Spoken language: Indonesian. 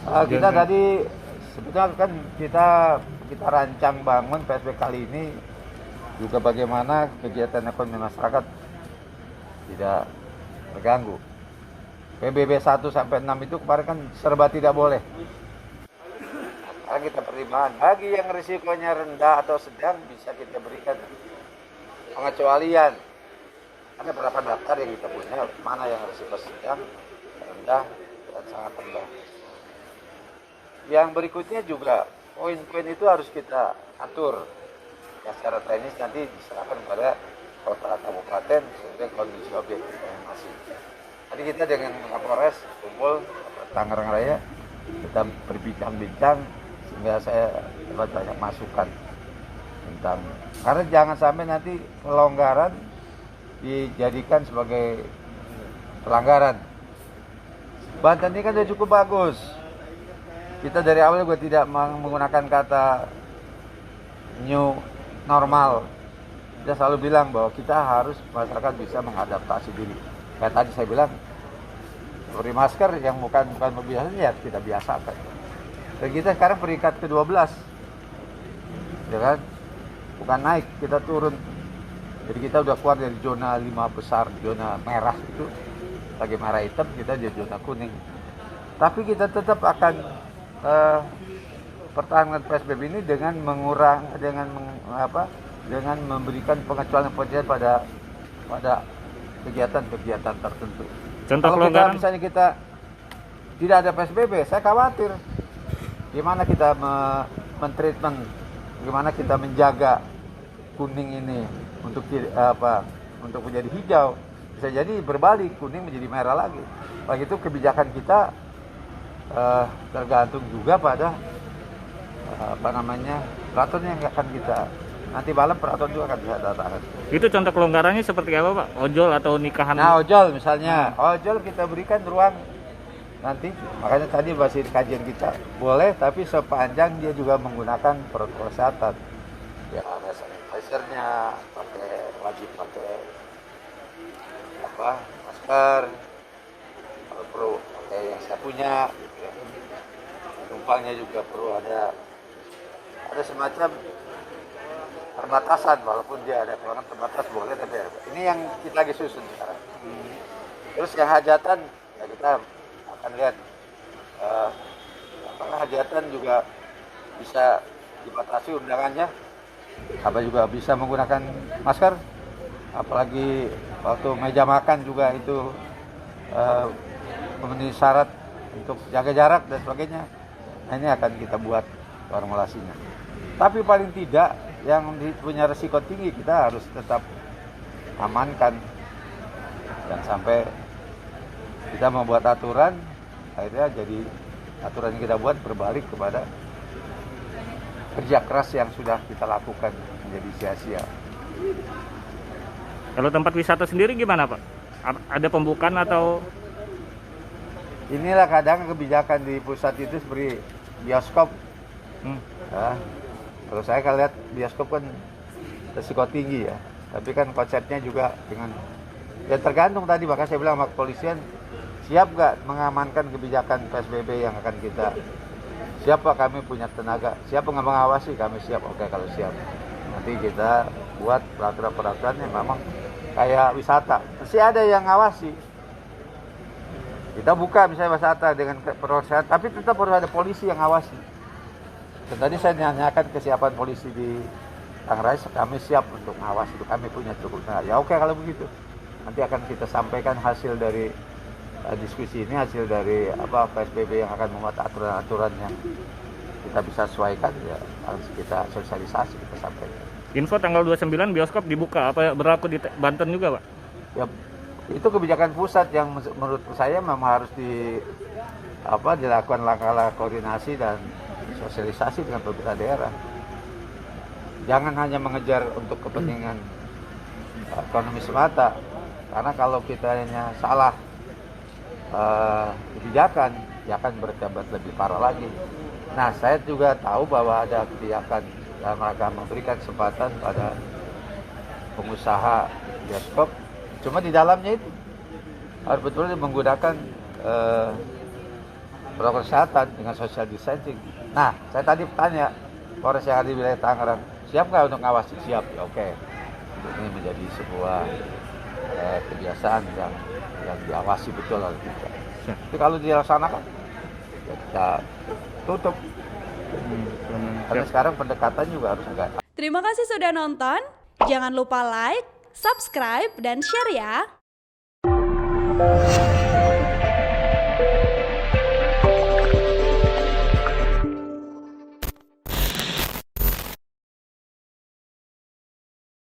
Kita tadi sebetulnya kan kita rancang bangun PSBB kali ini juga bagaimana kegiatan ekonomi masyarakat tidak terganggu. PBB 1 sampai 6 itu kemarin kan serba tidak boleh. Sekarang kita pertimbangan bagi yang risikonya rendah atau sedang bisa kita berikan pengecualian. Ada berapa daftar yang kita punya, mana yang risiko sedang, rendah, dan sangat rendah. Yang berikutnya juga poin-poin itu harus kita atur ya, secara teknis nanti diserahkan kepada kota kabupaten sesuai kondisi objek masing. Tadi kita dengan Kapolres kumpul Tangerang Raya, kita berbincang-bincang sehingga saya dapat banyak masukan tentang karena jangan sampai nanti pelonggaran dijadikan sebagai pelanggaran. Banten ini kan sudah cukup bagus. Kita dari awal juga tidak menggunakan kata new normal. Kita selalu bilang bahwa kita harus masyarakat bisa mengadaptasi diri. Kayak tadi saya bilang, beri masker yang bukan biasa ya kita biasakan. Dan kita sekarang peringkat ke-12, ya kan? Bukan naik, kita turun. Jadi kita udah keluar dari zona 5 besar, zona merah itu, lagi merah hitam, kita di zona kuning. Tapi kita tetap akan pertahankan PSBB ini dengan dengan memberikan pengecualian pada kegiatan-kegiatan tertentu. Contoh Kalau pelonggaran, misalnya kita tidak ada PSBB, saya khawatir gimana kita mentreatment, gimana kita menjaga kuning ini untuk menjadi hijau. Bisa jadi berbalik, kuning menjadi merah lagi. Begitu kebijakan kita tergantung juga pada peraturan yang akan kita nanti malam peraturan juga akan bisa datang. itu contoh pelonggarannya seperti apa Pak? Ojol atau nikahan? Nah ojol misalnya, ojol kita berikan ruang nanti, makanya tadi masih kajian kita boleh tapi sepanjang dia juga menggunakan protokol kesehatan. Ya ada sanitizer-nya, wajib pakai masker, kalau perlu pakai yang saya punya. Penumpangnya juga perlu ada semacam perbatasan, walaupun dia ada pelanggan terbatas boleh, tapi ini yang kita lagi susun sekarang. Terus yang hajatan ya kita akan lihat apakah hajatan juga bisa dibatasi undangannya, apa juga bisa menggunakan masker, apalagi waktu meja makan juga itu memenuhi syarat untuk jaga jarak dan sebagainya. Nah, ini akan kita buat formulasinya. Tapi paling tidak yang punya risiko tinggi kita harus tetap amankan. Dan sampai kita membuat aturan, akhirnya jadi aturan yang kita buat berbalik kepada kerja keras yang sudah kita lakukan menjadi sia-sia. Kalau tempat wisata sendiri gimana Pak? Ada pembukaan atau? Inilah kadang kebijakan di pusat itu seperti bioskop. Ya, kalau saya kan lihat bioskop kan risiko tinggi ya, tapi kan konsepnya juga dengan ya tergantung tadi, maka saya bilang sama kepolisian siap gak mengamankan kebijakan PSBB yang akan kita siap Pak, kami punya tenaga, siap nggak mengawasi, kami siap. Oke kalau siap nanti kita buat peraturan-peraturan yang memang kayak wisata masih ada yang ngawasi. Kita buka misalnya wisata dengan proses, tapi tetap harus ada polisi yang ngawasi. Dan tadi saya nanyakan kesiapan polisi di Tangerang, kami siap untuk ngawasi, itu kami punya cukup. Nah, ya oke kalau begitu. Nanti akan kita sampaikan hasil dari diskusi ini, hasil dari PSBB yang akan membuat aturan-aturan yang kita bisa sesuaikan, ya harus kita sosialisasi, kita sampaikan. Info tanggal 29 bioskop dibuka, apa berlaku di Banten juga Pak? Ya, itu kebijakan pusat yang menurut saya memang harus dilakukan langkah-langkah koordinasi dan sosialisasi dengan pemerintah daerah. Jangan hanya mengejar untuk kepentingan ekonomi semata, karena kalau kita hanya salah kebijakan, ya akan berjabat lebih parah lagi. Nah, saya juga tahu bahwa ada kebijakan dalam rangka memberikan kesempatan pada pengusaha bioskop. Cuma di dalamnya itu harus betul-betul menggunakan protokol kesehatan dengan social distancing. Nah, saya tadi tanya Polres yang ada di wilayah Tangerang, siap nggak untuk ngawasi? Siap, ya oke. Ini menjadi sebuah kebiasaan yang diawasi betul oleh kita. Tapi kalau dilaksanakan, ya kita tutup. Karena sekarang pendekatan juga harus enggak. Terima kasih sudah nonton. Jangan lupa like, subscribe, dan share ya.